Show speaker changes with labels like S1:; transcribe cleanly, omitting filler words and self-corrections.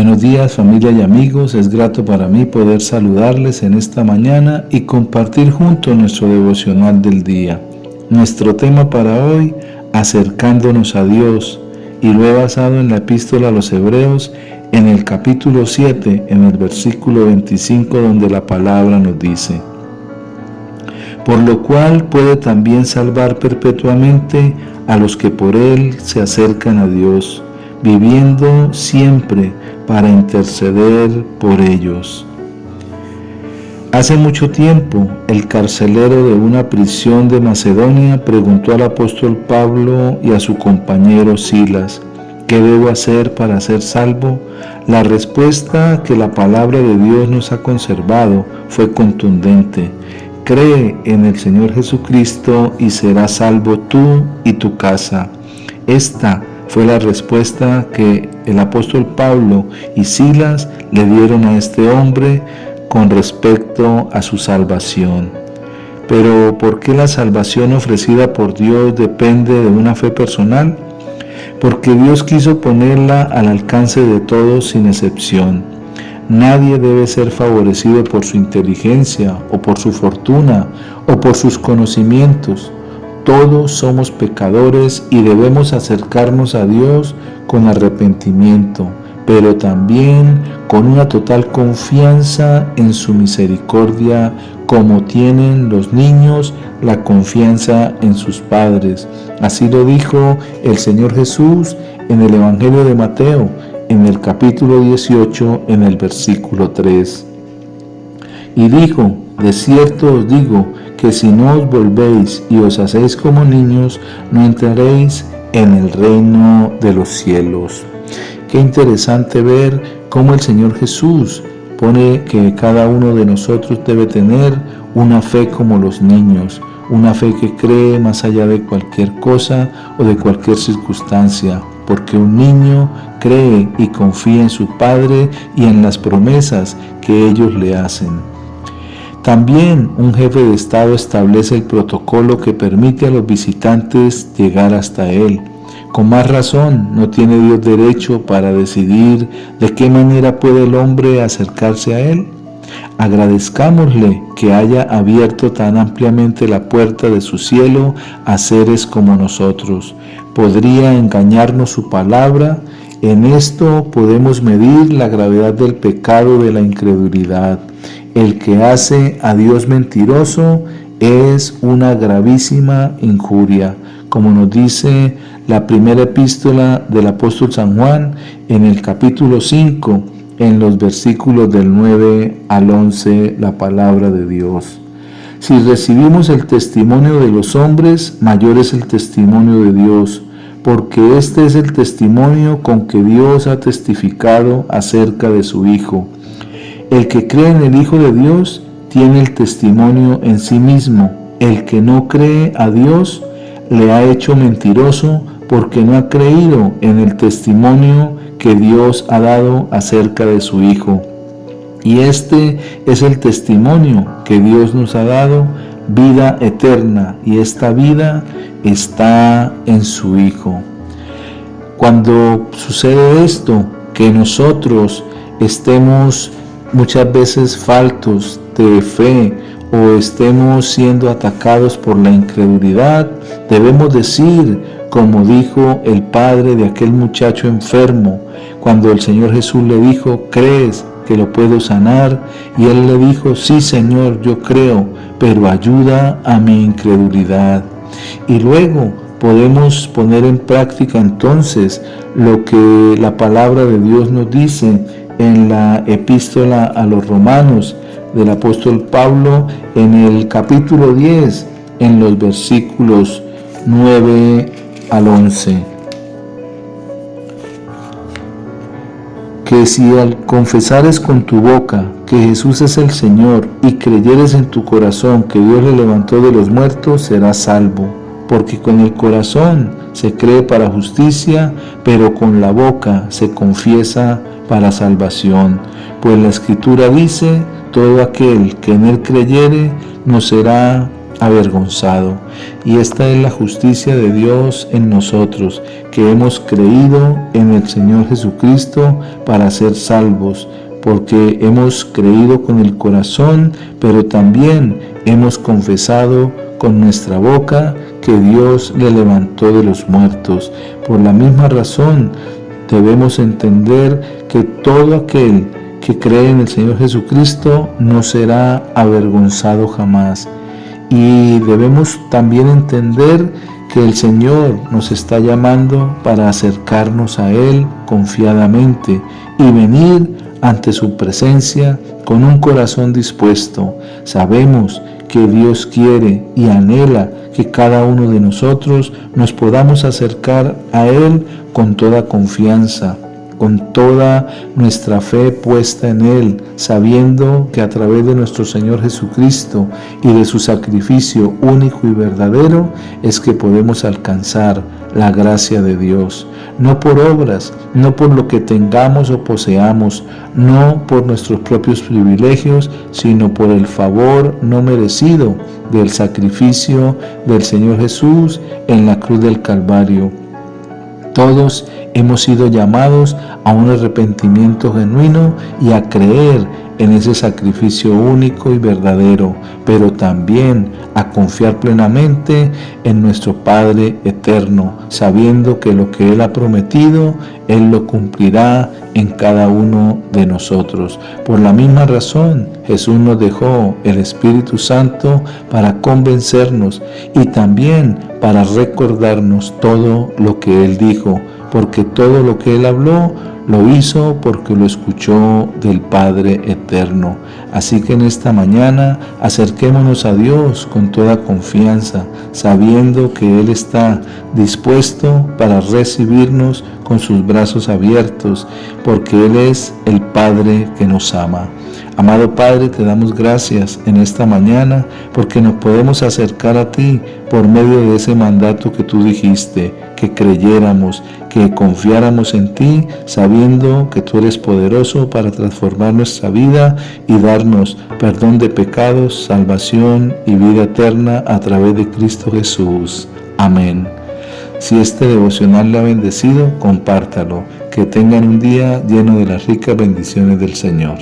S1: Buenos días, familia y amigos. Es grato para mí poder saludarles en esta mañana y compartir juntos nuestro devocional del día. Nuestro tema para hoy, acercándonos a Dios, y lo he basado en la epístola a los Hebreos, en el capítulo 7, en el versículo 25, donde la palabra nos dice: por lo cual puede también salvar perpetuamente a los que por Él se acercan a Dios, viviendo siempre para interceder por ellos. Hace mucho tiempo, el carcelero de una prisión de Macedonia preguntó al apóstol Pablo y a su compañero Silas: ¿qué debo hacer para ser salvo? La respuesta que la palabra de Dios nos ha conservado fue contundente: cree en el Señor Jesucristo y serás salvo tú y tu casa. Esta fue la respuesta que el apóstol Pablo y Silas le dieron a este hombre con respecto a su salvación. Pero ¿por qué la salvación ofrecida por Dios depende de una fe personal? Porque Dios quiso ponerla al alcance de todos sin excepción. Nadie debe ser favorecido por su inteligencia o por su fortuna o por sus conocimientos. Todos somos pecadores y debemos acercarnos a Dios con arrepentimiento, pero también con una total confianza en su misericordia, como tienen los niños la confianza en sus padres. Así lo dijo el Señor Jesús en el Evangelio de Mateo, en el capítulo 18, en el versículo 3. Y dijo: de cierto os digo, que si no os volvéis y os hacéis como niños, no entraréis en el reino de los cielos. Qué interesante ver cómo el Señor Jesús pone que cada uno de nosotros debe tener una fe como los niños, una fe que cree más allá de cualquier cosa o de cualquier circunstancia, porque un niño cree y confía en su padre y en las promesas que ellos le hacen. También un jefe de Estado establece el protocolo que permite a los visitantes llegar hasta él. Con más razón, ¿no tiene Dios derecho para decidir de qué manera puede el hombre acercarse a él? Agradezcámosle que haya abierto tan ampliamente la puerta de su cielo a seres como nosotros. ¿Podría engañarnos su palabra? En esto podemos medir la gravedad del pecado de la incredulidad. El que hace a Dios mentiroso es una gravísima injuria, como nos dice la primera epístola del apóstol San Juan en el capítulo 5, en los versículos del 9 al 11, la palabra de Dios. Si recibimos el testimonio de los hombres, mayor es el testimonio de Dios, porque este es el testimonio con que Dios ha testificado acerca de su Hijo. El que cree en el Hijo de Dios tiene el testimonio en sí mismo. El que no cree a Dios le ha hecho mentiroso, porque no ha creído en el testimonio que Dios ha dado acerca de su Hijo. Y este es el testimonio que Dios nos ha dado, vida eterna, y esta vida está en su Hijo. Cuando sucede esto, que nosotros estemos muchas veces faltos de fe o estemos siendo atacados por la incredulidad, debemos decir, como dijo el padre de aquel muchacho enfermo, cuando el Señor Jesús le dijo: ¿crees que lo puedo sanar? Y él le dijo: sí, Señor, yo creo, pero ayuda a mi incredulidad. Y luego podemos poner en práctica entonces lo que la palabra de Dios nos dice en la epístola a los Romanos del apóstol Pablo, en el capítulo 10, en los versículos 9 al 11. Que si al confesares con tu boca que Jesús es el Señor y creyeres en tu corazón que Dios le levantó de los muertos, serás salvo. Porque con el corazón se cree para justicia, pero con la boca se confiesa para salvación. Pues la Escritura dice: todo aquel que en él creyere no será avergonzado. Y esta es la justicia de Dios en nosotros, que hemos creído en el Señor Jesucristo para ser salvos, porque hemos creído con el corazón, pero también hemos confesado con nuestra boca que Dios le levantó de los muertos. Por la misma razón, debemos entender que todo aquel que cree en el Señor Jesucristo no será avergonzado jamás. Y debemos también entender que el Señor nos está llamando para acercarnos a Él confiadamente y venir ante su presencia con un corazón dispuesto. Sabemos que Dios quiere y anhela que cada uno de nosotros nos podamos acercar a Él con toda confianza, con toda nuestra fe puesta en Él, sabiendo que a través de nuestro Señor Jesucristo y de su sacrificio único y verdadero es que podemos alcanzar la gracia de Dios. No por obras, no por lo que tengamos o poseamos, no por nuestros propios privilegios, sino por el favor no merecido del sacrificio del Señor Jesús en la cruz del Calvario. Todos hemos sido llamados a un arrepentimiento genuino y a creer en ese sacrificio único y verdadero, pero también a confiar plenamente en nuestro Padre eterno, sabiendo que lo que Él ha prometido, Él lo cumplirá en cada uno de nosotros. Por la misma razón, Jesús nos dejó el Espíritu Santo para convencernos y también para recordarnos todo lo que Él dijo, porque todo lo que Él habló lo hizo porque lo escuchó del Padre eterno. Así que en esta mañana acerquémonos a Dios con toda confianza, sabiendo que Él está dispuesto para recibirnos con sus brazos abiertos, porque Él es el Padre que nos ama. Amado Padre, te damos gracias en esta mañana porque nos podemos acercar a ti por medio de ese mandato que tú dijiste, que creyéramos, que confiáramos en ti, sabiendo que tú eres poderoso para transformar nuestra vida y darnos perdón de pecados, salvación y vida eterna a través de Cristo Jesús. Amén. Si este devocional le ha bendecido, compártalo. Que tengan un día lleno de las ricas bendiciones del Señor.